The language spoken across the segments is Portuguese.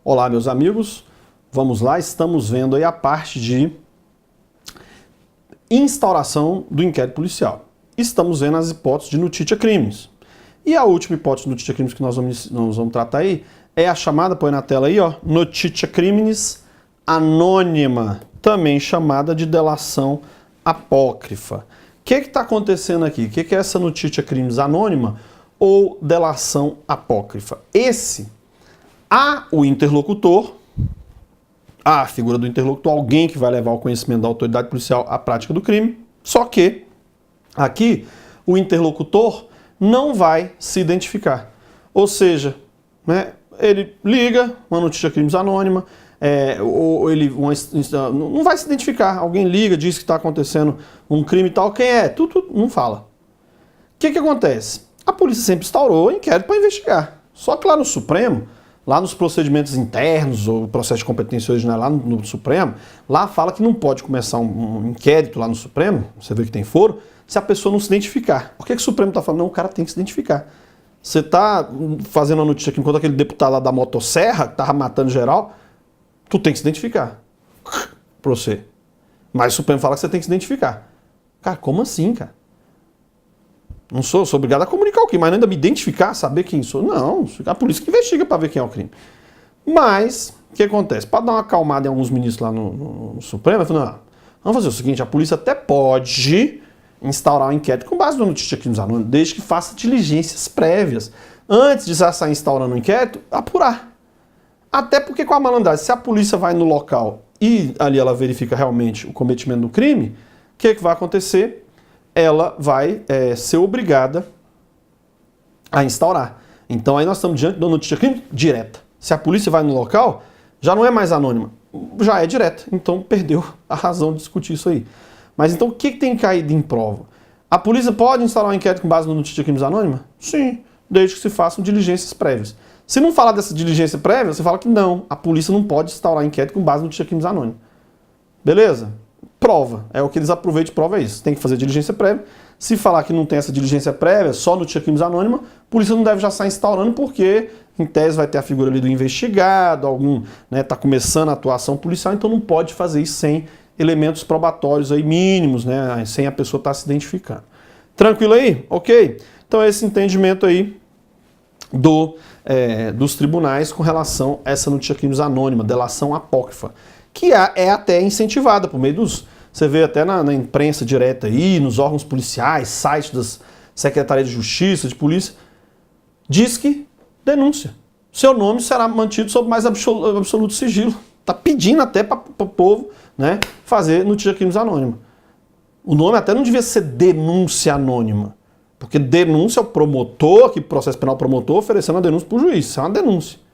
Olá, meus amigos, vamos lá, estamos vendo aí a parte de instauração do inquérito policial. Estamos vendo as hipóteses de notitia crimes. E a última hipótese de notitia crimes que nós vamos tratar aí é a chamada, põe na tela aí, ó, notitia crimes anônima, também chamada de delação apócrifa. O que está acontecendo aqui? O que é essa notitia crimes anônima ou delação apócrifa? Há o interlocutor, há a figura do interlocutor, alguém que vai levar o conhecimento da autoridade policial à prática do crime, só que aqui o interlocutor não vai se identificar. Ou seja, né, ele liga uma notícia de crimes anônima, ou ele não vai se identificar. Alguém liga, diz que está acontecendo um crime e tal, quem é? Tudo não fala. O que acontece? A polícia sempre instaurou inquérito para investigar. Só que lá no Supremo, lá nos procedimentos internos ou processo de competência original lá no Supremo, lá fala que não pode começar um inquérito lá no Supremo, você vê que tem foro, se a pessoa não se identificar. Por que o Supremo está falando? Não, o cara tem que se identificar. Você está fazendo a notícia aqui enquanto aquele deputado lá da motosserra, que estava matando geral, tu tem que se identificar. Pra você. Mas o Supremo fala que você tem que se identificar. Cara, como assim, cara? Não sou obrigado a comunicar o crime, mas ainda me identificar, saber quem sou. Não, a polícia que investiga para ver quem é o crime. Mas, o que acontece? Para dar uma acalmada em alguns ministros lá no Supremo, eu falei, não, vamos fazer o seguinte, a polícia até pode instaurar um inquérito com base na notícia de crimes anônimos, desde que faça diligências prévias. Antes de já sair instaurando um inquérito, apurar. Até porque com a malandragem, se a polícia vai no local e ali ela verifica realmente o cometimento do crime, o que vai acontecer? Ela vai ser obrigada a instaurar. Então aí nós estamos diante da notícia de crime direta. Se a polícia vai no local, já não é mais anônima, já é direta. Então perdeu a razão de discutir isso aí. Mas então o que tem caído em prova? A polícia pode instaurar um inquérito com base na notícia de crimes anônima? Sim, desde que se façam diligências prévias. Se não falar dessa diligência prévia, você fala que não, a polícia não pode instaurar inquérito com base na notícia de crimes anônima. Beleza? Prova. É o que eles aproveitam de prova, é isso. Tem que fazer diligência prévia. Se falar que não tem essa diligência prévia, só notícia de crimes anônima, a polícia não deve já estar instaurando, porque em tese vai ter a figura ali do investigado, algum, né, tá começando a atuação policial, então não pode fazer isso sem elementos probatórios aí mínimos, né, sem a pessoa estar se identificando. Tranquilo aí? Ok? Então esse entendimento aí dos tribunais com relação a essa notícia de crimes anônima, delação apócrifa, que é até incentivada por meio dos... Você vê até na imprensa direta aí, nos órgãos policiais, sites das Secretarias de Justiça, de Polícia, diz que denúncia. Seu nome será mantido sob mais absoluto sigilo. Está pedindo até para o povo, né, fazer notícia de crimes anônima. O nome até não devia ser denúncia anônima, porque denúncia é o promotor, que processo penal promotor, oferecendo a denúncia para o juiz. Isso é uma denúncia.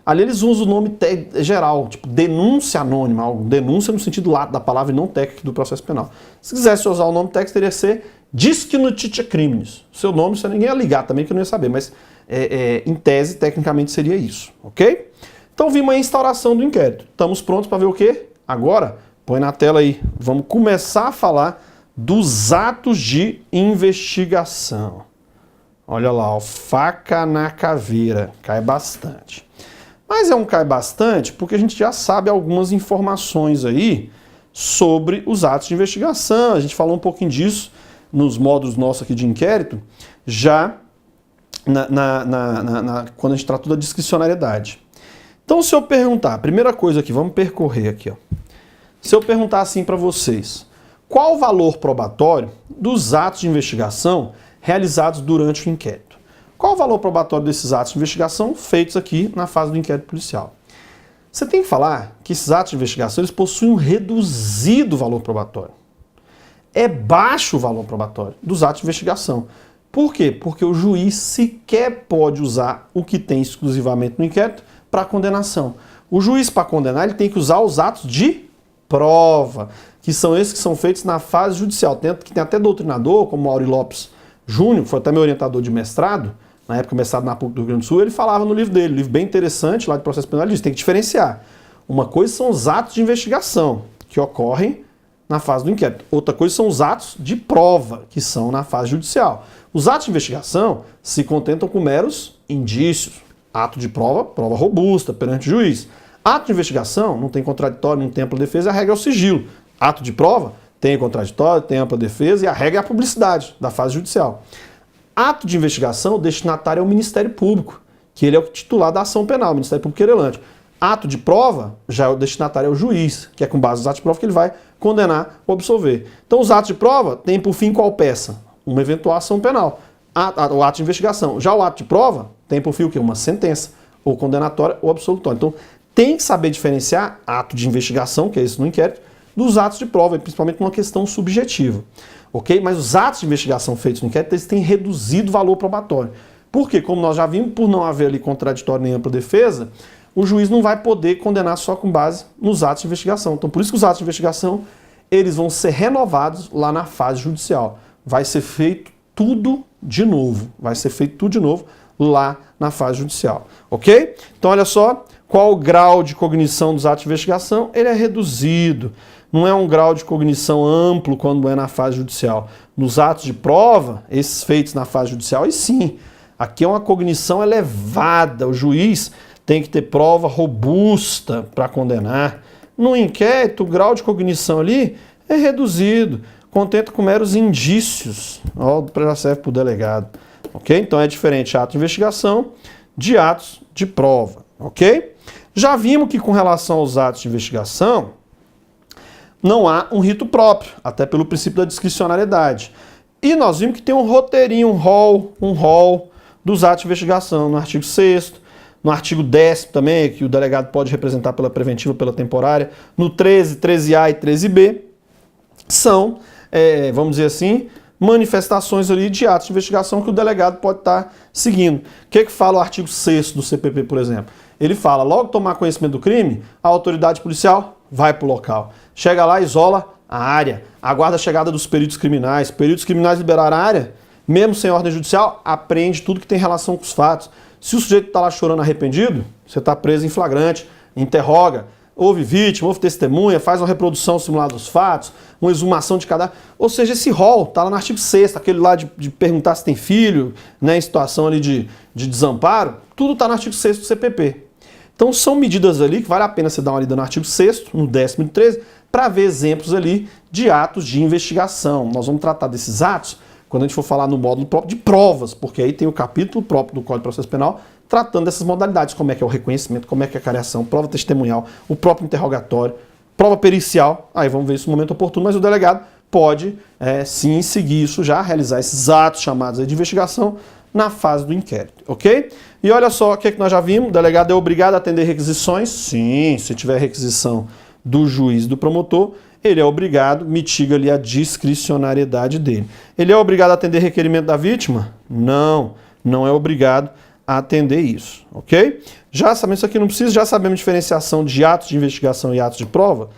Ali eles usam o nome geral, tipo denúncia anônima, denúncia no sentido lato da palavra e não técnico do processo penal. Se quisesse usar o nome técnico, teria que ser disque notitia crimes. Seu nome, se ninguém ia ligar também, que eu não ia saber, mas em tese, tecnicamente, seria isso, ok? Então vimos a instauração do inquérito. Estamos prontos para ver o quê? Agora, põe na tela aí, vamos começar a falar dos atos de investigação. Olha lá, ó, faca na caveira, cai bastante. Mas é um cai bastante porque a gente já sabe algumas informações aí sobre os atos de investigação. A gente falou um pouquinho disso nos módulos nossos aqui de inquérito, já quando a gente tratou da discricionariedade. Então, se eu perguntar, primeira coisa aqui, vamos percorrer aqui, ó. Se eu perguntar assim para vocês, qual o valor probatório dos atos de investigação realizados durante o inquérito? Qual o valor probatório desses atos de investigação feitos aqui na fase do inquérito policial? Você tem que falar que esses atos de investigação eles possuem um reduzido valor probatório. É baixo o valor probatório dos atos de investigação. Por quê? Porque o juiz sequer pode usar o que tem exclusivamente no inquérito para condenação. O juiz, para condenar, ele tem que usar os atos de prova, que são esses que são feitos na fase judicial. Tem até doutrinador, como Mauri Lopes Júnior, que foi até meu orientador de mestrado, na época mestrado na PUC do Rio Grande do Sul, ele falava no livro dele, livro bem interessante, lá de processo penal, ele diz, tem que diferenciar. Uma coisa são os atos de investigação, que ocorrem na fase do inquérito. Outra coisa são os atos de prova, que são na fase judicial. Os atos de investigação se contentam com meros indícios, Ato de prova, prova robusta perante o juiz. Ato de investigação, não tem contraditório, não tem ampla defesa, a regra é o sigilo. Ato de prova, tem contraditório, tem ampla defesa e a regra é a publicidade da fase judicial. Ato de investigação, o destinatário é o Ministério Público, que ele é o titular da ação penal, o Ministério Público querelante. Ato de prova, já o destinatário é o juiz, que é com base nos atos de prova que ele vai condenar ou absolver. Então os atos de prova têm por fim qual peça? Uma eventual ação penal. O ato de investigação. Já o ato de prova tem por fim o quê? Uma sentença, ou condenatória ou absolutória. Então tem que saber diferenciar ato de investigação, que é esse no inquérito, dos atos de prova, principalmente numa questão subjetiva. Ok? Mas os atos de investigação feitos no inquérito, eles têm reduzido o valor probatório. Porque, como nós já vimos, por não haver ali contraditório nem ampla defesa, o juiz não vai poder condenar só com base nos atos de investigação. Então, por isso que os atos de investigação, eles vão ser renovados lá na fase judicial. Vai ser feito tudo de novo. Vai ser feito tudo de novo lá na fase judicial. Ok? Então, olha só, qual o grau de cognição dos atos de investigação? Ele é reduzido. Não é um grau de cognição amplo quando é na fase judicial. Nos atos de prova, esses feitos na fase judicial, e sim, aqui é uma cognição elevada. O juiz tem que ter prova robusta para condenar. No inquérito, o grau de cognição ali é reduzido, contenta com meros indícios. Ó, já serve para o delegado. Ok? Então é diferente ato de investigação de atos de prova. Ok? Já vimos que com relação aos atos de investigação, não há um rito próprio, até pelo princípio da discricionariedade. E nós vimos que tem um roteirinho, um rol dos atos de investigação, no artigo 6º, no artigo 10º também, que o delegado pode representar pela preventiva ou pela temporária, no 13, 13A e 13B, são, vamos dizer assim, manifestações ali de atos de investigação que o delegado pode estar seguindo. O que fala o artigo 6º do CPP, por exemplo? Ele fala, logo tomar conhecimento do crime, a autoridade policial vai para o local. Chega lá, isola a área, aguarda a chegada dos peritos criminais liberaram a área, mesmo sem ordem judicial, apreende tudo que tem relação com os fatos. Se o sujeito está lá chorando arrependido, você está preso em flagrante, interroga, houve vítima, houve testemunha, faz uma reprodução simulada dos fatos, uma exumação de cadáver. Ou seja, esse rol está lá no artigo 6º, aquele lá de perguntar se tem filho, né, em situação ali de desamparo, tudo está no artigo 6º do CPP. Então são medidas ali que vale a pena você dar uma lida no artigo 6º, no 10º e no 13º, para ver exemplos ali de atos de investigação. Nós vamos tratar desses atos quando a gente for falar no módulo próprio de provas, porque aí tem o capítulo próprio do Código de Processo Penal tratando dessas modalidades, como é que é o reconhecimento, como é que é a careação, prova testemunhal, o próprio interrogatório, prova pericial, aí vamos ver isso no momento oportuno, mas o delegado pode sim seguir isso já, realizar esses atos chamados aí de investigação na fase do inquérito, ok? E olha só o que nós já vimos, o delegado é obrigado a atender requisições, sim, se tiver requisição do juiz e do promotor, ele é obrigado, mitiga ali a discricionariedade dele. Ele é obrigado a atender requerimento da vítima? Não, não é obrigado a atender isso, ok? Já sabemos isso aqui, não precisa, já sabemos diferenciação de atos de investigação e atos de prova?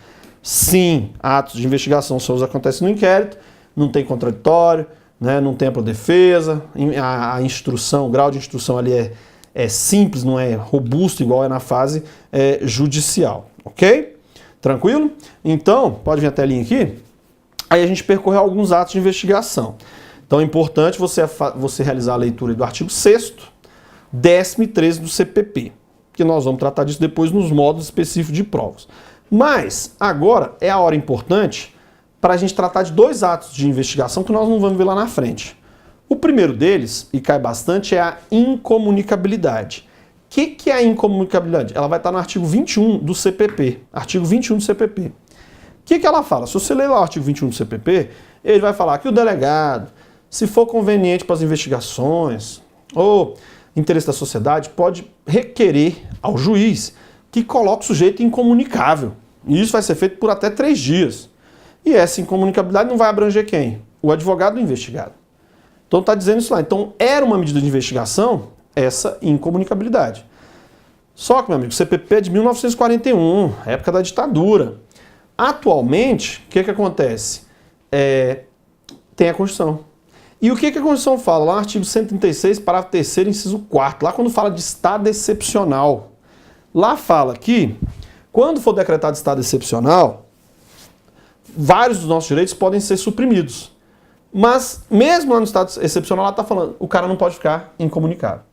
Sim, atos de investigação são os que acontecem no inquérito, não tem contraditório, né, não tem ampla defesa, a instrução, o grau de instrução ali é simples, não é robusto igual é na fase judicial, ok? Tranquilo? Então, pode vir a telinha aqui. Aí a gente percorreu alguns atos de investigação. Então é importante você realizar a leitura do artigo 6º, 10º e 13º do CPP, que nós vamos tratar disso depois nos módulos específicos de provas. Mas agora é a hora importante para a gente tratar de dois atos de investigação que nós não vamos ver lá na frente. O primeiro deles, e cai bastante, é a incomunicabilidade. O que é a incomunicabilidade? Ela vai estar no artigo 21 do CPP. Artigo 21 do CPP. O que ela fala? Se você ler lá o artigo 21 do CPP, ele vai falar que o delegado, se for conveniente para as investigações ou interesse da sociedade, pode requerer ao juiz que coloque o sujeito incomunicável. E isso vai ser feito por até 3 dias. E essa incomunicabilidade não vai abranger quem? O advogado do investigado. Então está dizendo isso lá. Então era uma medida de investigação essa incomunicabilidade. Só que, meu amigo, o CPP é de 1941, época da ditadura. Atualmente, o que acontece? Tem a Constituição. E o que a Constituição fala? Lá no artigo 136, parágrafo 3º, inciso 4º, lá quando fala de estado excepcional, lá fala que, quando for decretado estado excepcional, vários dos nossos direitos podem ser suprimidos. Mas, mesmo lá no estado excepcional, lá está falando, o cara não pode ficar incomunicável.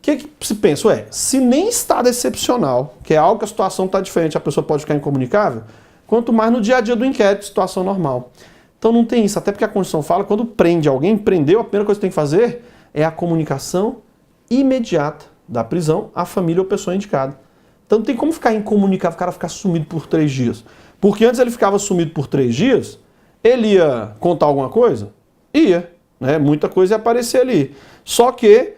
que se pensa? Se nem estado excepcional, que é algo que a situação está diferente, a pessoa pode ficar incomunicável, quanto mais no dia a dia do inquérito, situação normal. Então não tem isso, até porque a Constituição fala, quando prende alguém, prendeu, a primeira coisa que tem que fazer é a comunicação imediata da prisão à família ou pessoa indicada. Então não tem como ficar incomunicável, o cara ficar sumido por 3 dias. Porque antes ele ficava sumido por 3 dias, ele ia contar alguma coisa? Ia, né? Muita coisa ia aparecer ali. Só que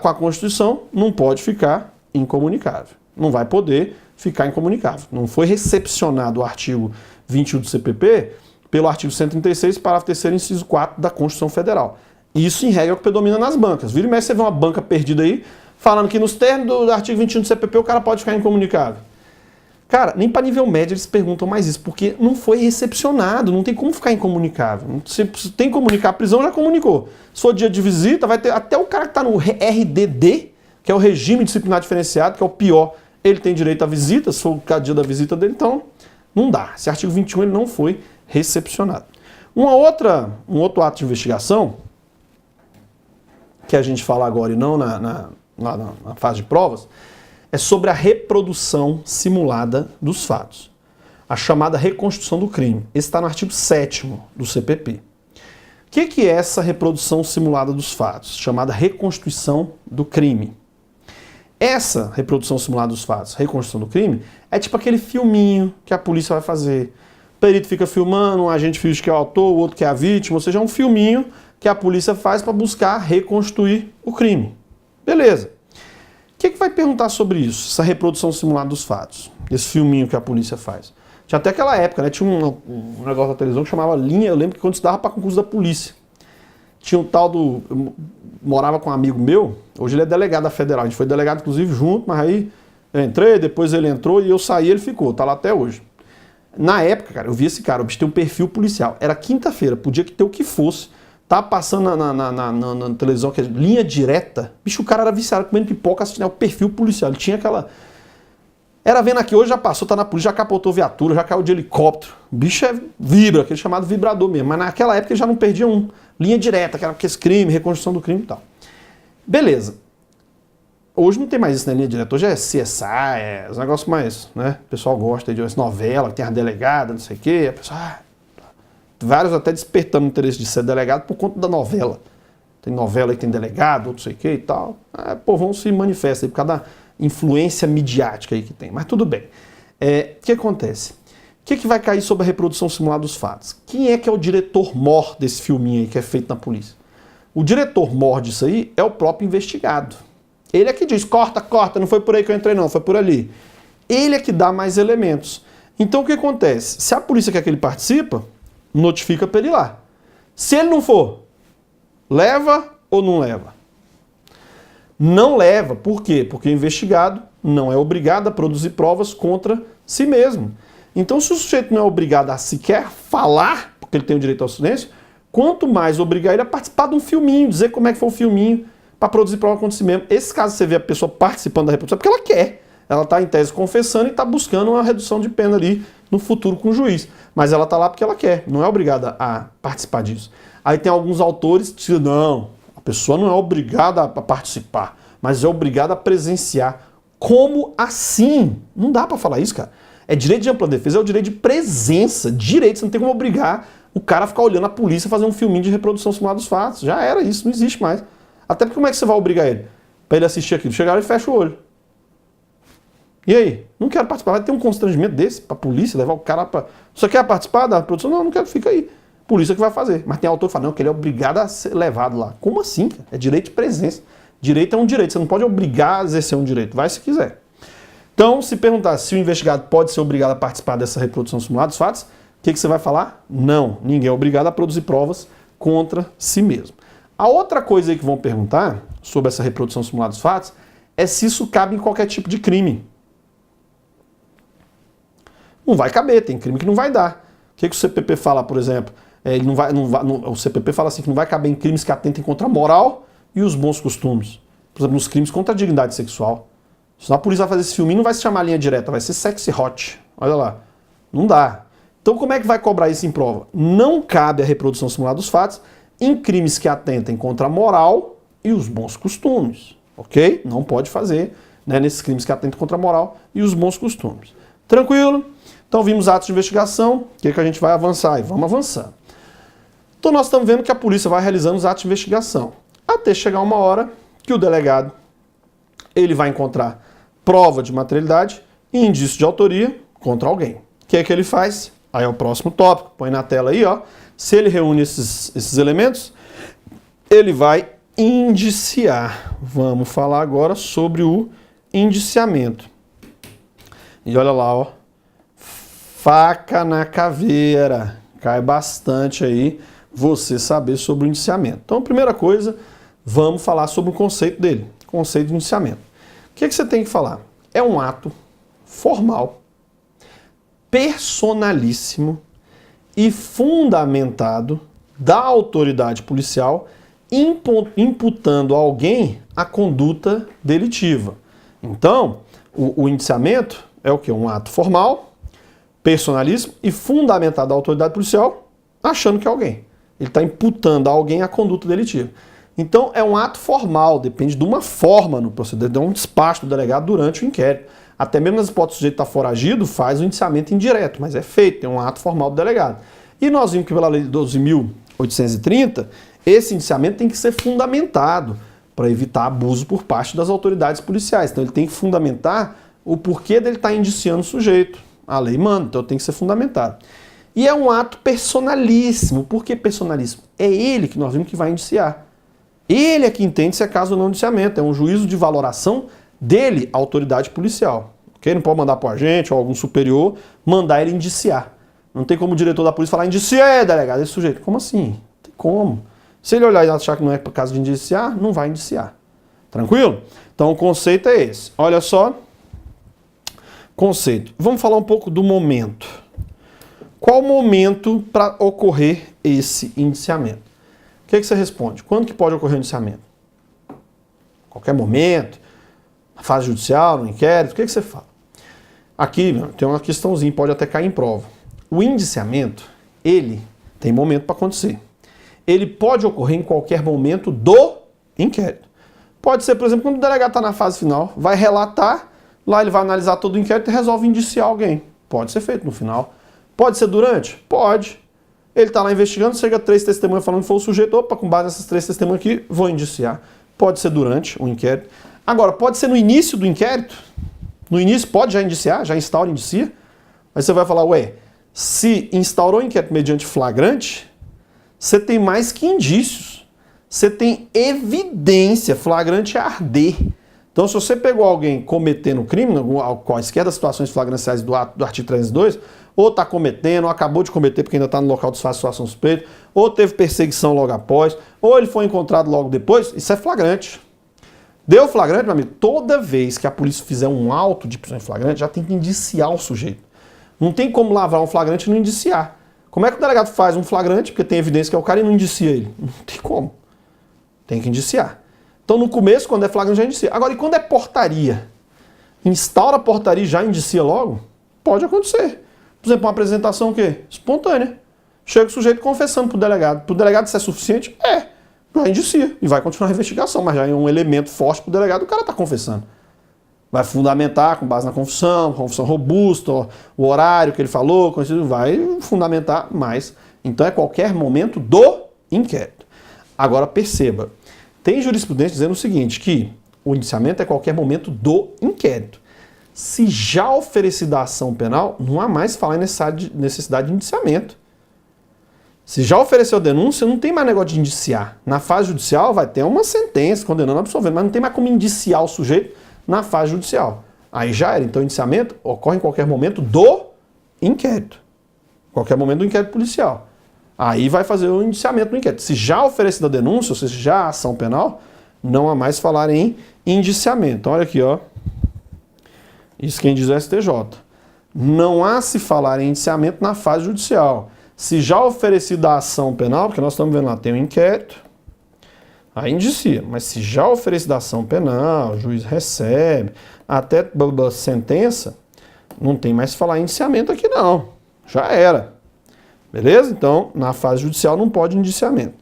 com a Constituição não pode ficar incomunicável. Não vai poder ficar incomunicável. Não foi recepcionado o artigo 21 do CPP pelo artigo 136, parágrafo 3º, inciso 4 da Constituição Federal. Isso, em regra, é o que predomina nas bancas. Vira e mexe, você vê uma banca perdida aí, falando que nos termos do artigo 21 do CPP o cara pode ficar incomunicável. Cara, nem para nível médio eles perguntam mais isso, porque não foi recepcionado, não tem como ficar incomunicável. Se tem que comunicar a prisão, já comunicou. Se for dia de visita, vai ter até o cara que está no RDD, que é o regime disciplinar diferenciado, que é o pior, ele tem direito à visita, se for o dia da visita dele, então não dá. Esse artigo 21 ele não foi recepcionado. Um outro ato de investigação, que a gente fala agora e não na fase de provas, é sobre a reprodução simulada dos fatos. A chamada reconstrução do crime. Esse está no artigo 7º do CPP. O que é essa reprodução simulada dos fatos? Chamada reconstituição do crime. Essa reprodução simulada dos fatos, reconstrução do crime, é tipo aquele filminho que a polícia vai fazer. O perito fica filmando, um agente finge que é o autor, o outro que é a vítima, ou seja, é um filminho que a polícia faz para buscar reconstruir o crime. Beleza. O que vai perguntar sobre isso, essa reprodução simulada dos fatos? Esse filminho que a polícia faz. Tinha até aquela época, né? Tinha um negócio na televisão que chamava linha, eu lembro que quando estudava para concurso da polícia. Tinha um tal do... Eu morava com um amigo meu, hoje ele é delegado da Federal, a gente foi delegado inclusive junto, mas aí eu entrei, depois ele entrou e eu saí, ele ficou, tá lá até hoje. Na época, cara, eu vi esse cara, o bicho tem um perfil policial. Era quinta-feira, podia ter o que fosse. Tá passando na televisão, que é linha direta. Bicho, o cara era viciado comendo pipoca, assistindo o perfil policial. Ele tinha aquela... Era vendo aqui, hoje já passou, tá na polícia, já capotou viatura, já caiu de helicóptero. O bicho vibra, aquele chamado vibrador mesmo. Mas naquela época ele já não perdia um. Linha direta, que era esse crime, reconstrução do crime e tal. Beleza. Hoje não tem mais isso, né, linha direta. Hoje é CSI, é os negócios mais, né? O pessoal gosta de novela, que tem a delegada, não sei o quê. A pessoa... Vários até despertando o interesse de ser delegado por conta da novela. Tem novela aí que tem delegado, outro sei o que e tal. O povão se manifesta aí por causa da influência midiática aí que tem. Mas tudo bem. O que acontece? O que vai cair sobre a reprodução simulada dos fatos? Quem é que é o diretor-mor desse filminho aí que é feito na polícia? O diretor-mor disso aí é o próprio investigado. Ele é que diz, corta, corta, não foi por aí que eu entrei não, foi por ali. Ele é que dá mais elementos. Então o que acontece? Se a polícia quer que ele participe, notifica para ele ir lá. Se ele não for, leva ou não leva? Não leva. Por quê? Porque o investigado não é obrigado a produzir provas contra si mesmo. Então, se o sujeito não é obrigado a sequer falar, porque ele tem o direito ao silêncio, quanto mais obrigar ele a participar de um filminho, dizer como é que foi o filminho, para produzir prova contra si mesmo. Esse caso você vê a pessoa participando da reprodução, porque ela quer. Ela está em tese confessando e está buscando uma redução de pena ali no futuro com o juiz. Mas ela está lá porque ela quer, não é obrigada a participar disso. Aí tem alguns autores que dizem, não, a pessoa não é obrigada a participar, mas é obrigada a presenciar. Como assim? Não dá para falar isso, cara. É direito de ampla defesa, é o direito de presença. Direito, você não tem como obrigar o cara a ficar olhando a polícia fazer um filminho de reprodução simulada dos fatos. Já era isso, não existe mais. Até porque como é que você vai obrigar ele? Para ele assistir aquilo. Chegar e fecha o olho. E aí? Não quero participar. Vai ter um constrangimento desse para a polícia, levar o cara para... Você quer participar da produção? Não, não quero, fica aí. Polícia que vai fazer. Mas tem autor que fala, não, que ele é obrigado a ser levado lá. Como assim? Cara? É direito de presença. Direito é um direito. Você não pode obrigar a exercer um direito. Vai se quiser. Então, se perguntar se o investigado pode ser obrigado a participar dessa reprodução simulada dos fatos, o que você vai falar? Não. Ninguém é obrigado a produzir provas contra si mesmo. A outra coisa aí que vão perguntar sobre essa reprodução simulada dos fatos é se isso cabe em qualquer tipo de crime. Não vai caber, tem crime que não vai dar. O que o CPP fala, por exemplo? Ele o CPP fala assim que não vai caber em crimes que atentem contra a moral e os bons costumes. Por exemplo, nos crimes contra a dignidade sexual. Se a polícia vai fazer esse filminho, não vai se chamar linha direta, vai ser sexy hot. Olha lá. Não dá. Então como é que vai cobrar isso em prova? Não cabe a reprodução simulada dos fatos em crimes que atentem contra a moral e os bons costumes. ok? Não pode fazer, né, nesses crimes que atentam contra a moral e os bons costumes. Tranquilo? Então vimos atos de investigação, o que a gente vai avançar? E vamos avançar. Então nós estamos vendo que a polícia vai realizando os atos de investigação, até chegar uma hora que o delegado ele vai encontrar prova de materialidade e indício de autoria contra alguém. O que é que ele faz? Aí é o próximo tópico, põe na tela aí, ó. Se ele reúne esses elementos, ele vai indiciar. Vamos falar agora sobre o indiciamento. E olha lá, ó. Faca na caveira. Cai bastante aí você saber sobre o indiciamento. Então, primeira coisa, vamos falar sobre o conceito dele. Conceito de indiciamento. O que você tem que falar? É um ato formal, personalíssimo e fundamentado da autoridade policial imputando a alguém a conduta delitiva. Então, o indiciamento é o quê? Um ato formal, personalíssimo e fundamentado da autoridade policial achando que é alguém. Ele está imputando a alguém a conduta delitiva. Então, é um ato formal, depende de uma forma no procedimento, de um despacho do delegado durante o inquérito. Até mesmo nas hipóteses do sujeito estar foragido, faz o indiciamento indireto, mas é feito, tem um ato formal do delegado. E nós vimos que pela lei de 12.830, esse indiciamento tem que ser fundamentado para evitar abuso por parte das autoridades policiais. Então ele tem que fundamentar o porquê dele estar indiciando o sujeito. A lei manda, então tem que ser fundamentado. E é um ato personalíssimo. Por que personalíssimo? É ele que nós vimos que vai indiciar. Ele é que entende se é caso ou não indiciamento. É um juízo de valoração dele, a autoridade policial. Okay? Não pode mandar para o agente ou algum superior mandar ele indiciar. Não tem como o diretor da polícia falar, indicia, delegado, esse sujeito. Como assim? Não tem como. Se ele olhar e achar que não é por caso de indiciar, não vai indiciar. Tranquilo? Então o conceito é esse. Olha só. Conceito. Vamos falar um pouco do momento. Qual o momento para ocorrer esse indiciamento? O que você responde? Quando que pode ocorrer o indiciamento? Qualquer momento? Na fase judicial, no inquérito? O que você fala? Aqui tem uma questãozinha, pode até cair em prova. O indiciamento, ele tem momento para acontecer. Ele pode ocorrer em qualquer momento do inquérito. Pode ser, por exemplo, quando o delegado está na fase final, vai relatar, lá ele vai analisar todo o inquérito e resolve indiciar alguém. Pode ser feito no final. Pode ser durante? Pode. Ele está lá investigando, chega 3 testemunhas falando que foi o sujeito, opa, com base nessas 3 testemunhas aqui, vou indiciar. Pode ser durante o inquérito. Agora, pode ser no início do inquérito? No início pode já indiciar, já instaura e indicia? Aí você vai falar, ué, se instaurou o inquérito mediante flagrante, você tem mais que indícios. Você tem evidência, flagrante é arder. Então, se você pegou alguém cometendo crime, quaisquer das situações flagranciais do artigo 302, ou está cometendo, ou acabou de cometer porque ainda está no local de situação suspeita, ou teve perseguição logo após, ou ele foi encontrado logo depois, isso é flagrante. Deu flagrante, meu amigo, toda vez que a polícia fizer um auto de prisão em flagrante, já tem que indiciar o sujeito. Não tem como lavrar um flagrante e não indiciar. Como é que o delegado faz um flagrante, porque tem evidência que é o cara e não indicia ele? Não tem como. Tem que indiciar. Então, no começo, quando é flagrante, já indicia. Agora, e quando é portaria? Instaura a portaria e já indicia logo? Pode acontecer. Por exemplo, uma apresentação o quê? Espontânea. Chega o sujeito confessando pro delegado. Pro delegado, se é suficiente? É. Já indicia. E vai continuar a investigação, mas já é um elemento forte pro delegado, o cara tá confessando. Vai fundamentar com base na confissão robusta, o horário que ele falou, vai fundamentar mais. Então, é qualquer momento do inquérito. Agora, perceba. Tem jurisprudência dizendo o seguinte, que o indiciamento é qualquer momento do inquérito. Se já oferecida a ação penal, não há mais falar em necessidade de indiciamento. Se já ofereceu a denúncia, não tem mais negócio de indiciar. Na fase judicial vai ter uma sentença condenando, absolvendo, mas não tem mais como indiciar o sujeito na fase judicial. Aí já era. Então o indiciamento ocorre em qualquer momento do inquérito. Qualquer momento do inquérito policial. Aí vai fazer o indiciamento do inquérito. Se já oferecida a denúncia, ou seja, já a ação penal, não há mais falar em indiciamento. Olha aqui, ó. Isso quem diz é o STJ. Não há se falar em indiciamento na fase judicial. Se já oferecida a ação penal, porque nós estamos vendo lá, tem um inquérito, aí indicia. Mas se já oferecida a ação penal, o juiz recebe, até sentença, não tem mais falar em indiciamento aqui não. Já era. Beleza? Então, na fase judicial não pode indiciamento.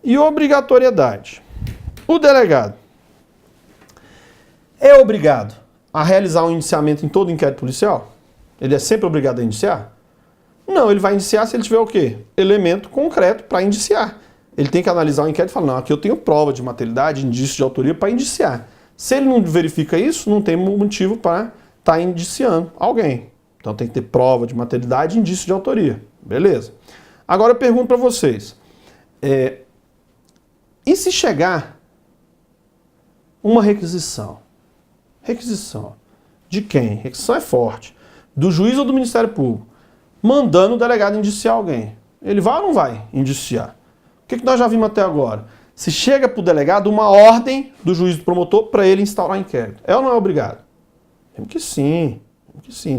E obrigatoriedade. O delegado, é obrigado a realizar um indiciamento em todo inquérito policial? Ele é sempre obrigado a indiciar? Não, ele vai indiciar se ele tiver o quê? Elemento concreto para indiciar. Ele tem que analisar o inquérito e falar, não, aqui eu tenho prova de materialidade, indício de autoria para indiciar. Se ele não verifica isso, não tem motivo para estar indiciando alguém. Então tem que ter prova de materialidade e indício de autoria. Beleza. Agora eu pergunto para vocês, e se chegar uma requisição? Requisição de quem? Requisição é forte. Do juiz ou do Ministério Público? Mandando o delegado indiciar alguém. Ele vai ou não vai indiciar? O que nós já vimos até agora? Se chega para o delegado uma ordem do juiz do promotor para ele instaurar inquérito. É ou não é obrigado? Tem que sim.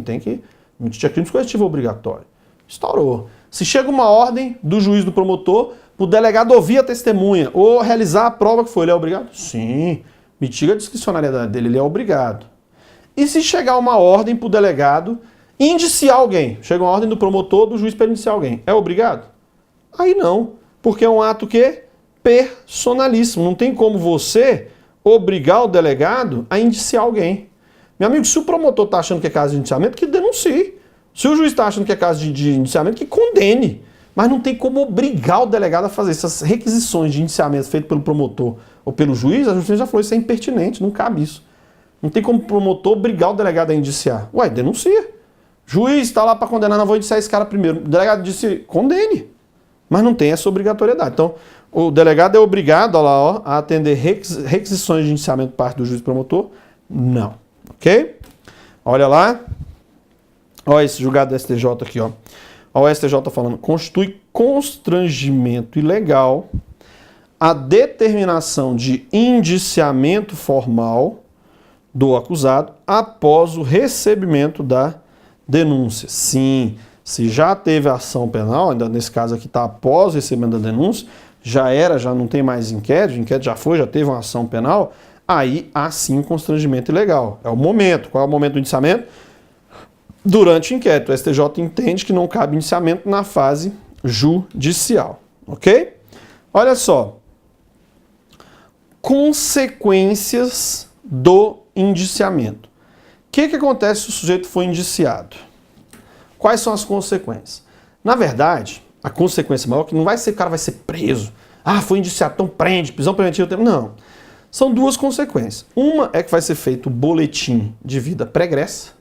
Tem que... Não tinha crime coletivo obrigatório. Instaurou. Se chega uma ordem do juiz do promotor para o delegado ouvir a testemunha ou realizar a prova que foi, ele é obrigado? Sim. Mitiga a discricionariedade dele, ele é obrigado. E se chegar uma ordem para o delegado indiciar alguém? Chega uma ordem do promotor, do juiz para indiciar alguém. É obrigado? Aí não. Porque é um ato que personalíssimo. Não tem como você obrigar o delegado a indiciar alguém. Meu amigo, se o promotor está achando que é caso de indiciamento, que denuncie. Se o juiz está achando que é caso de indiciamento, que condene. Mas não tem como obrigar o delegado a fazer essas requisições de indiciamento feitas pelo promotor ou pelo juiz. A justiça já falou, isso é impertinente, não cabe isso. Não tem como o promotor obrigar o delegado a indiciar. Ué, denuncia. Juiz está lá para condenar, não vou indiciar esse cara primeiro. O delegado disse, condene. Mas não tem essa obrigatoriedade. Então, o delegado é obrigado a atender requisições de indiciamento por parte do juiz promotor? Não. Ok? Olha lá. Olha esse julgado do STJ aqui, ó. Olha o STJ falando, constitui constrangimento ilegal a determinação de indiciamento formal do acusado após o recebimento da denúncia. Sim, se já teve ação penal, ainda nesse caso aqui está após o recebimento da denúncia, já não tem mais inquérito, o inquérito já foi, já teve uma ação penal, aí há sim constrangimento ilegal. É o momento. Qual é o momento do indiciamento? Durante o inquérito. O STJ entende que não cabe indiciamento na fase judicial. Ok? Olha só. Consequências do indiciamento. O que acontece se o sujeito for indiciado? Quais são as consequências? Na verdade, a consequência maior é que não vai ser que o cara vai ser preso. Ah, foi indiciado, então prende, prisão preventiva. Não. São duas consequências. Uma é que vai ser feito o boletim de vida pregressa.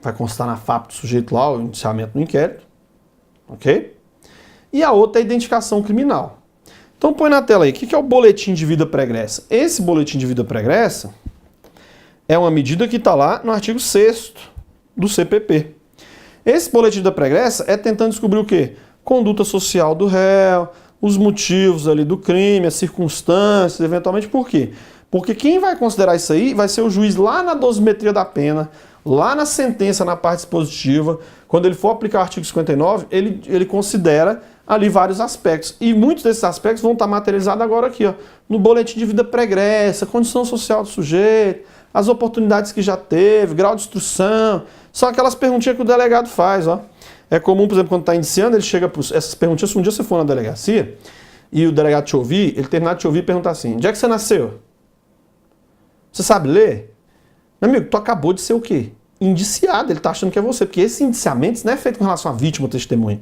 Vai constar na FAP do sujeito lá, o indiciamento no inquérito. Ok? E a outra é a identificação criminal. Então põe na tela aí, o que é o boletim de vida pregressa? Esse boletim de vida pregressa é uma medida que está lá no artigo 6º do CPP. Esse boletim da pregressa é tentando descobrir o quê? Conduta social do réu, os motivos ali do crime, as circunstâncias, eventualmente por quê? Porque quem vai considerar isso aí vai ser o juiz lá na dosimetria da pena, lá na sentença, na parte dispositiva. Quando ele for aplicar o artigo 59, ele considera ali vários aspectos. E muitos desses aspectos vão estar materializados agora aqui, ó, no boletim de vida pregressa, condição social do sujeito, as oportunidades que já teve, grau de instrução. São aquelas perguntinhas que o delegado faz, ó. É comum, por exemplo, quando está indiciando, ele chega para essas perguntinhas. Se um dia você for na delegacia e o delegado te ouvir, ele terminar de te ouvir e perguntar assim, onde é que você nasceu? Você sabe ler? Meu amigo, tu acabou de ser o quê? Indiciado, ele está achando que é você. Porque esse indiciamento não é feito com relação à vítima ou testemunha.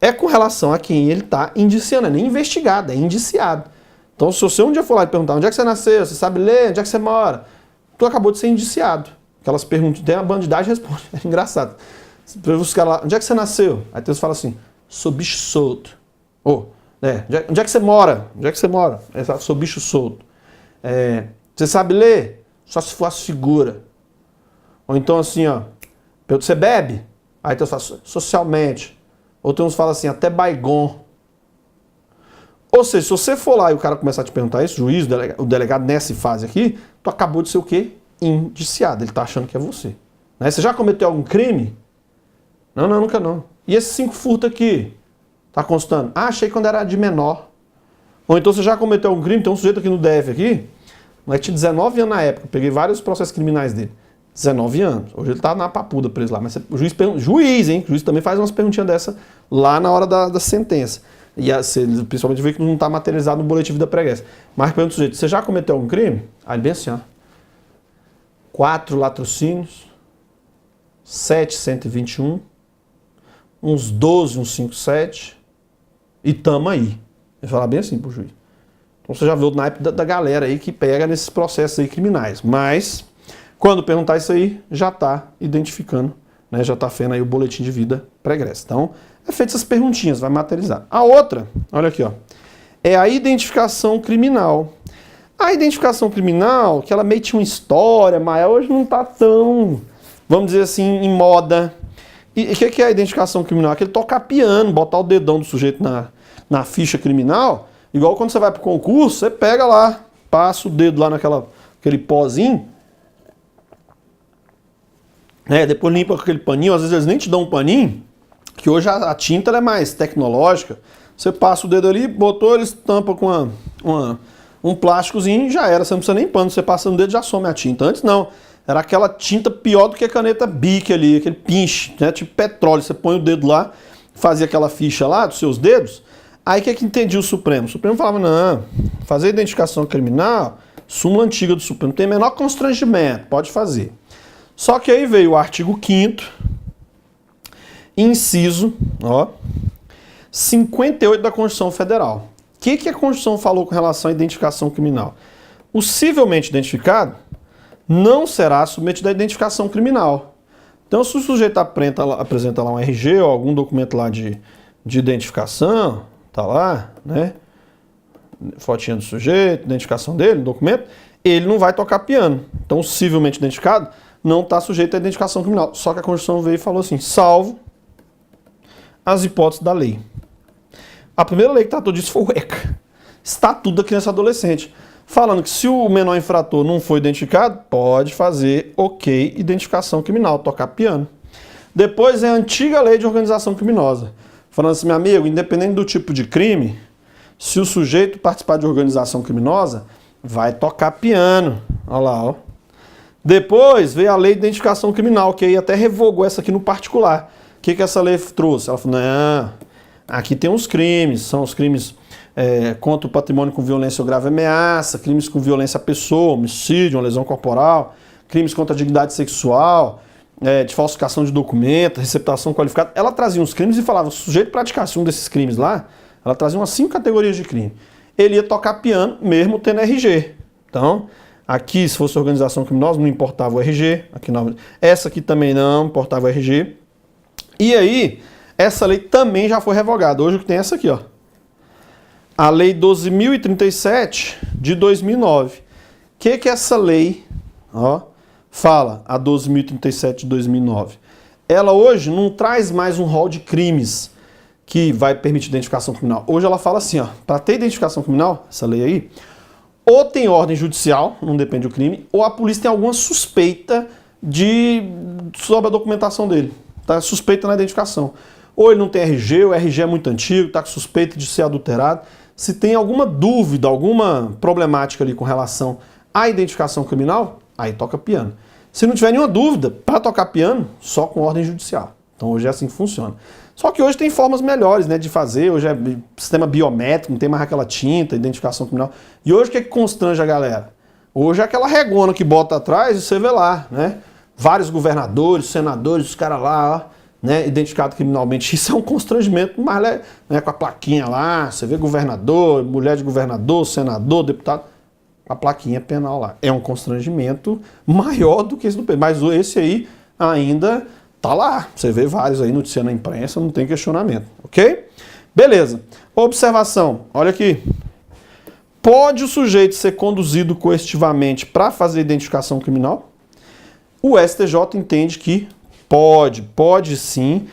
É com relação a quem ele está indiciando, é nem investigado, é indiciado. Então, se você um dia for lá e perguntar onde é que você nasceu, você sabe ler, onde é que você mora, tu acabou de ser indiciado. Aquelas perguntas, tem a bandidagem responde. É engraçado. Os caras lá, onde é que você nasceu? Aí Deus fala assim, sou bicho solto. Onde é que você mora? Onde é que você mora? Aí fala, sou bicho solto. Você sabe ler? Só se for as figuras. Ou então assim, ó, você bebe? Aí Deus fala, socialmente. Ou tem uns que falam assim, até baigon. Ou seja, se você for lá e o cara começar a te perguntar isso, o juiz, o delegado nessa fase aqui, tu acabou de ser o quê? Indiciado. Ele tá achando que é você. Né? Você já cometeu algum crime? Não, nunca não. E esses 5 furtos aqui? Tá constando? Ah, achei quando era de menor. Ou então você já cometeu algum crime? Tem um sujeito aqui no DF aqui, mas tinha 19 anos na época. Eu peguei vários processos criminais dele. 19 anos. Hoje ele tá na papuda preso lá. Mas o juiz, hein? O juiz também faz umas perguntinhas dessa lá na hora da sentença. E principalmente vê que não está materializado no boletim de vida pregressa. Mas pergunta o sujeito, você já cometeu algum crime? Aí ele bem assim, ó. 4 latrocínios, 7 121, uns 12 157 e tamo aí. Vou falar bem assim pro juiz. Então você já vê o naipe da galera aí que pega nesses processos aí criminais. Mas, quando perguntar isso aí, já está identificando, né? Já está fazendo aí o boletim de vida pregressa. Então, é feito essas perguntinhas, vai materializar. A outra, olha aqui, ó, é a identificação criminal. A identificação criminal, que ela meio tinha uma história, mas hoje não está tão, vamos dizer assim, em moda. E o que é a identificação criminal? Aquele tocar piano, botar o dedão do sujeito na ficha criminal, igual quando você vai para o concurso, você pega lá, passa o dedo lá naquele pozinho, depois limpa com aquele paninho, às vezes eles nem te dão um paninho, que hoje a tinta ela é mais tecnológica, você passa o dedo ali, botou, eles tampam com um plásticozinho e já era, você não precisa nem pano, você passa no dedo já some a tinta. Antes não, era aquela tinta pior do que a caneta Bic ali, aquele pinche, né, tipo petróleo, você põe o dedo lá, fazia aquela ficha lá dos seus dedos, aí o que entendia o Supremo? O Supremo falava, não, fazer identificação criminal, súmula antiga do Supremo, não tem menor constrangimento, pode fazer. Só que aí veio o artigo 5º, inciso, 58 da Constituição Federal. O que a Constituição falou com relação à identificação criminal? O civilmente identificado não será submetido à identificação criminal. Então, se o sujeito apresenta lá um RG ou algum documento lá de identificação, tá lá, né? Fotinha do sujeito, identificação dele, documento, ele não vai tocar piano. Então, o civilmente identificado não está sujeito à identificação criminal. Só que a Constituição veio e falou assim, salvo as hipóteses da lei. A primeira lei que tratou disso foi o ECA, Estatuto da Criança e Adolescente, falando que se o menor infrator não for identificado, pode fazer identificação criminal, tocar piano. Depois é a antiga lei de organização criminosa, falando assim, meu amigo, independente do tipo de crime, se o sujeito participar de organização criminosa, vai tocar piano. Olha lá, ó. Depois veio a lei de identificação criminal, que aí até revogou essa aqui no particular. O que essa lei trouxe? Ela falou, não, aqui tem uns crimes, são os crimes contra o patrimônio com violência ou grave ameaça, crimes com violência à pessoa, homicídio, uma lesão corporal, crimes contra a dignidade sexual, de falsificação de documento, receptação qualificada. Ela trazia uns crimes e falava, se o sujeito praticasse um desses crimes lá, ela trazia umas 5 categorias de crime. Ele ia tocar piano mesmo tendo RG. Então, aqui, se fosse organização criminosa, não importava o RG. Aqui não. Essa aqui também não importava o RG. E aí, essa lei também já foi revogada. Hoje o que tem é essa aqui, ó. A Lei 12.037 de 2009. O que essa lei fala, a 12.037 de 2009? Ela hoje não traz mais um rol de crimes que vai permitir identificação criminal. Hoje ela fala assim, para ter identificação criminal, essa lei aí, ou tem ordem judicial, não depende do crime, ou a polícia tem alguma suspeita sobre a documentação dele. Tá suspeita na identificação. Ou ele não tem RG, o RG é muito antigo, está com suspeita de ser adulterado. Se tem alguma dúvida, alguma problemática ali com relação à identificação criminal, aí toca piano. Se não tiver nenhuma dúvida, para tocar piano, só com ordem judicial. Então hoje é assim que funciona. Só que hoje tem formas melhores, né, de fazer, hoje é sistema biométrico, não tem mais aquela tinta, identificação criminal. E hoje o que constrange a galera? Hoje é aquela regona que bota atrás e você vê lá, né? Vários governadores, senadores, os caras lá, né, identificado criminalmente. Isso é um constrangimento, mas né, com a plaquinha lá, você vê governador, mulher de governador, senador, deputado, a plaquinha penal lá. É um constrangimento maior do que esse do P. Mas esse aí ainda tá lá. Você vê vários aí noticiando na imprensa, não tem questionamento, ok? Beleza. Observação, olha aqui. Pode o sujeito ser conduzido coercitivamente para fazer identificação criminal? O STJ entende que pode sim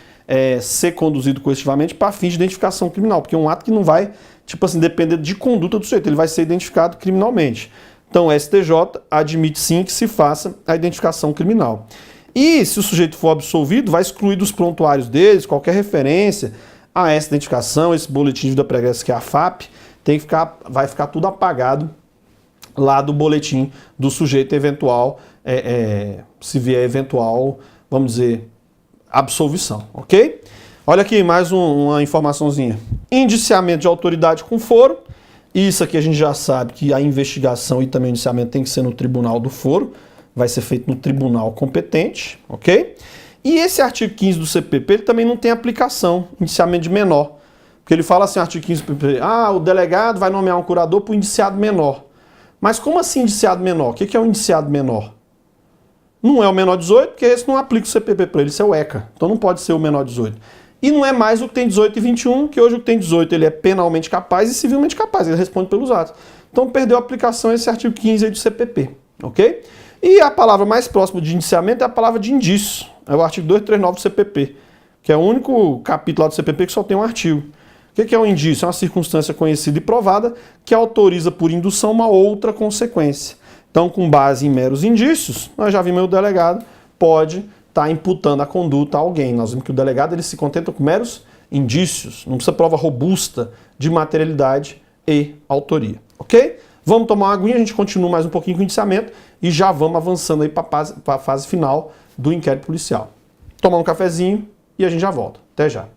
ser conduzido coercitivamente para fins de identificação criminal, porque é um ato que não vai, tipo assim, depender de conduta do sujeito, ele vai ser identificado criminalmente. Então o STJ admite sim que se faça a identificação criminal. E se o sujeito for absolvido, vai excluir dos prontuários deles qualquer referência a essa identificação, esse boletim de vida pregressa que é a FAP, vai ficar tudo apagado lá do boletim do sujeito eventual, se vier eventual, vamos dizer, absolvição, ok? Olha aqui mais uma informaçãozinha. Indiciamento de autoridade com foro. Isso aqui a gente já sabe que a investigação e também o indiciamento tem que ser no tribunal do foro, vai ser feito no tribunal competente, ok? E esse artigo 15 do CPP, ele também não tem aplicação, indiciamento de menor. Porque ele fala assim, artigo 15 do CPP, o delegado vai nomear um curador para o indiciado menor. Mas como assim indiciado menor? O que é um indiciado menor? Não é o menor 18, porque esse não aplica o CPP para ele, isso é o ECA. Então não pode ser o menor 18. E não é mais o que tem 18 e 21, que hoje o que tem 18 ele é penalmente capaz e civilmente capaz, ele responde pelos atos. Então perdeu a aplicação esse artigo 15 aí do CPP, ok? E a palavra mais próxima de indiciamento é a palavra de indício, é o artigo 239 do CPP, que é o único capítulo lá do CPP que só tem um artigo. O que é um indício? É uma circunstância conhecida e provada que autoriza por indução uma outra consequência. Então, com base em meros indícios, nós já vimos que o delegado pode estar imputando a conduta a alguém. Nós vimos que o delegado ele se contenta com meros indícios, não precisa prova robusta de materialidade e autoria, ok? Vamos tomar uma aguinha, a gente continua mais um pouquinho com o indiciamento e já vamos avançando aí para a fase final do inquérito policial. Tomar um cafezinho e a gente já volta. Até já.